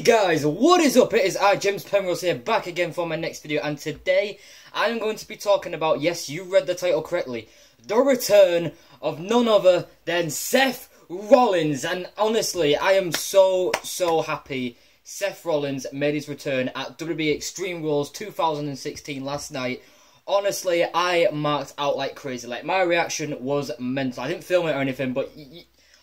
Guys, what is up? It is I, James Penrose here, back again for my next video, and today I am going to be talking about, yes, you read the title correctly, the return of none other than Seth Rollins. And honestly, I am so happy Seth Rollins made his return at WWE Extreme Rules 2016 last night. Honestly, I marked out like crazy. Like, my reaction was mental. I didn't film it or anything, but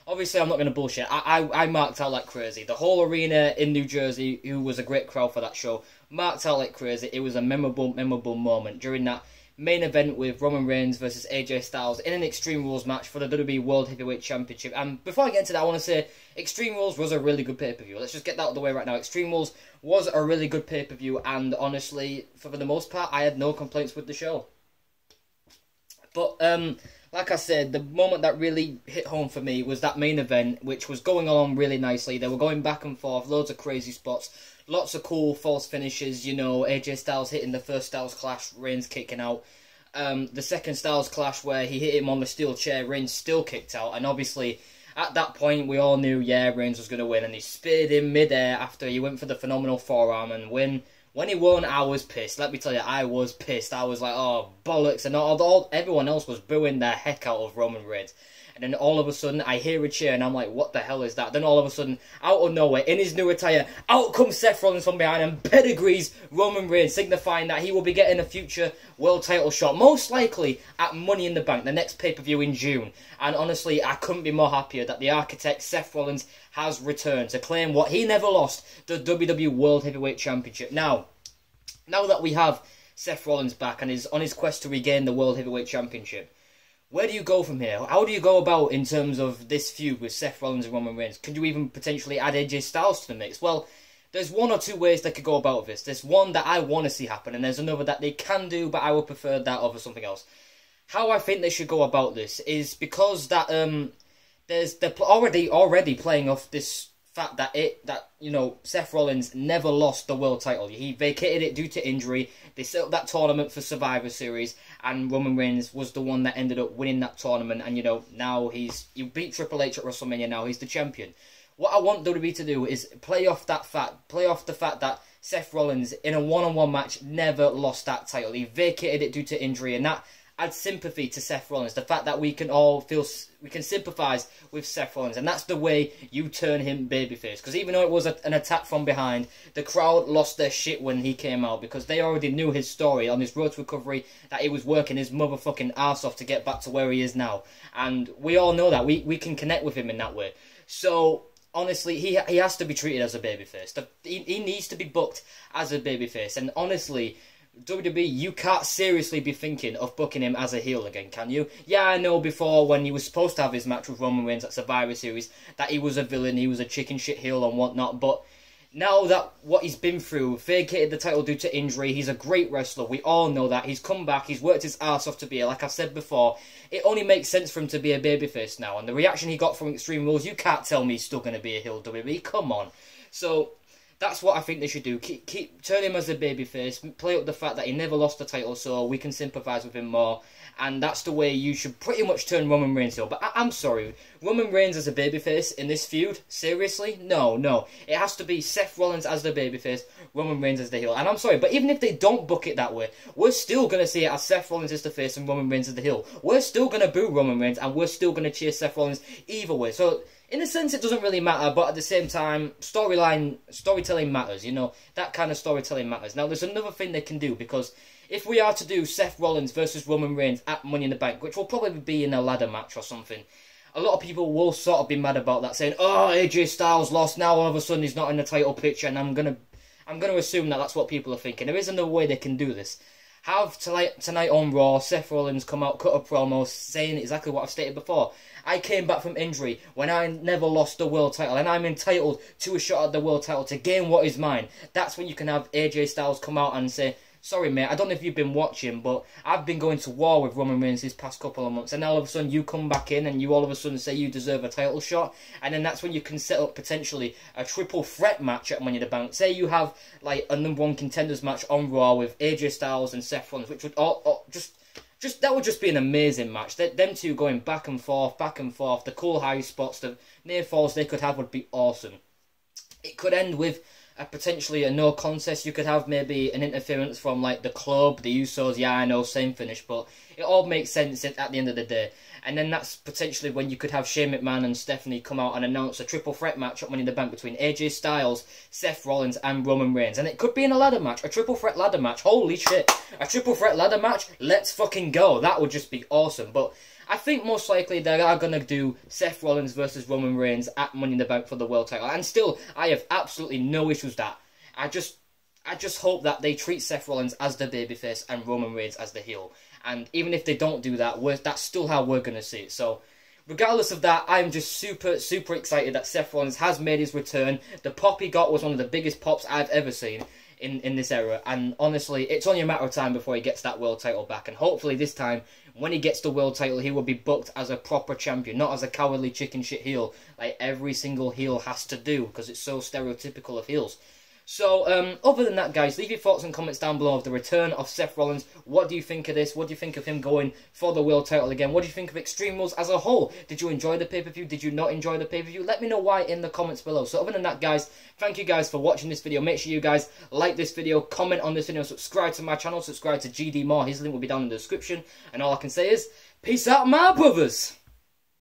obviously, I'm not going to bullshit. I marked out like crazy. The whole arena in New Jersey, who was a great crowd for that show, marked out like crazy. It was a memorable moment during that main event with Roman Reigns versus AJ Styles in an Extreme Rules match for the WWE World Heavyweight Championship. And before I get into that, I want to say Extreme Rules was a really good pay-per-view. Let's just get that out of the way right now. Extreme Rules was a really good pay-per-view, and honestly, for the most part, I had no complaints with the show. But, like I said, the moment that really hit home for me was that main event, which was going along really nicely. They were going back and forth, loads of crazy spots, lots of cool false finishes, you know, AJ Styles hitting the first Styles Clash, Reigns kicking out. The second Styles Clash where he hit him on the steel chair, Reigns still kicked out. And obviously, at that point, we all knew, yeah, Reigns was going to win. And he speared him mid-air after he went for the phenomenal forearm and win. When he won, I was pissed. Let me tell you, I was pissed. I was like, oh, bollocks. And everyone else was booing the heck out of Roman Reigns. And then all of a sudden, I hear a cheer, and I'm like, what the hell is that? Then all of a sudden, out of nowhere, in his new attire, out comes Seth Rollins from behind and pedigrees Roman Reigns, signifying that he will be getting a future world title shot, most likely at Money in the Bank, the next pay-per-view in June. And honestly, I couldn't be more happier that the architect, Seth Rollins, has returned to claim what he never lost, the WWE World Heavyweight Championship. Now that we have Seth Rollins back and is on his quest to regain the World Heavyweight Championship, where do you go from here? How do you go about in terms of this feud with Seth Rollins and Roman Reigns? Could you even potentially add AJ Styles to the mix? Well, there's one or two ways they could go about this. There's one that I want to see happen, and there's another that they can do, but I would prefer that over something else. How I think they should go about this is because that they're already playing off this fact that Seth Rollins never lost the world title. He vacated it due to injury. They set up that tournament for Survivor Series, and Roman Reigns was the one that ended up winning that tournament. And now he beat Triple H at WrestleMania. Now he's the champion. What I want WWE to do is play off the fact that Seth Rollins in a one-on-one match never lost that title. He vacated it due to injury, and that adds sympathy to Seth Rollins. The fact that we can sympathise with Seth Rollins, and that's the way you turn him babyface. Because even though it was an attack from behind, the crowd lost their shit when he came out, because they already knew his story on his road to recovery, that he was working his motherfucking arse off to get back to where he is now. And we all know that. We can connect with him in that way. So honestly, he has to be treated as a babyface. He needs to be booked as a babyface. And honestly, WWE, you can't seriously be thinking of booking him as a heel again, can you? Yeah, I know before, when he was supposed to have his match with Roman Reigns at Survivor Series, that he was a villain, he was a chicken shit heel and whatnot, but now that what he's been through, vacated the title due to injury, he's a great wrestler, we all know that, he's come back, he's worked his ass off to be here, like I said before, it only makes sense for him to be a babyface now, and the reaction he got from Extreme Rules, you can't tell me he's still going to be a heel, WWE, come on. So that's what I think they should do. Keep turn him as a babyface. Play up the fact that he never lost the title, so we can sympathise with him more. And that's the way you should pretty much turn Roman Reigns heel. But I'm sorry, Roman Reigns as a babyface in this feud? Seriously? No. It has to be Seth Rollins as the babyface, Roman Reigns as the heel. And I'm sorry, but even if they don't book it that way, we're still going to see it as Seth Rollins is the face and Roman Reigns is the heel. We're still going to boo Roman Reigns, and we're still going to cheer Seth Rollins either way. So in a sense, it doesn't really matter, but at the same time, storytelling matters, that kind of storytelling matters. Now, there's another thing they can do, because if we are to do Seth Rollins versus Roman Reigns at Money in the Bank, which will probably be in a ladder match or something, a lot of people will sort of be mad about that, saying, oh, AJ Styles lost, now all of a sudden he's not in the title picture, and I'm gonna assume that that's what people are thinking. There is another way they can do this. Have tonight on Raw, Seth Rollins come out, cut a promo, saying exactly what I've stated before. I came back from injury when I never lost the world title, and I'm entitled to a shot at the world title to gain what is mine. That's when you can have AJ Styles come out and say, sorry mate, I don't know if you've been watching, but I've been going to war with Roman Reigns these past couple of months, and all of a sudden you come back in and you all of a sudden say you deserve a title shot, and then that's when you can set up potentially a triple threat match at Money in the Bank. Say you have like a #1 contenders match on Raw with AJ Styles and Seth Rollins, which would that would just be an amazing match. Them two going back and forth, the cool high spots, the near falls they could have would be awesome. It could end with potentially a no contest. You could have maybe an interference from like the club, the Usos. Yeah, I know, same finish, but it all makes sense at the end of the day. And then that's potentially when you could have Shane McMahon and Stephanie come out and announce a triple threat match at Money in the Bank between AJ Styles, Seth Rollins and Roman Reigns. And it could be in a ladder match, a triple threat ladder match. Holy shit, a triple threat ladder match? Let's fucking go. That would just be awesome. But I think most likely they are going to do Seth Rollins versus Roman Reigns at Money in the Bank for the world title. And still, I have absolutely no issues with that. I just hope that they treat Seth Rollins as the babyface and Roman Reigns as the heel. And even if they don't do that, that's still how we're going to see it. So, regardless of that, I'm just super, super excited that Seth Rollins has made his return. The pop he got was one of the biggest pops I've ever seen in this era. And honestly, it's only a matter of time before he gets that world title back. And hopefully this time, when he gets the world title, he will be booked as a proper champion, not as a cowardly chicken shit heel, like every single heel has to do, because it's so stereotypical of heels. So, other than that, guys, leave your thoughts and comments down below of the return of Seth Rollins. What do you think of this? What do you think of him going for the world title again? What do you think of Extreme Rules as a whole? Did you enjoy the pay-per-view? Did you not enjoy the pay-per-view? Let me know why in the comments below. So, other than that, guys, thank you guys for watching this video. Make sure you guys like this video, comment on this video, subscribe to my channel, subscribe to GD Moore. His link will be down in the description. And all I can say is, peace out, my brothers!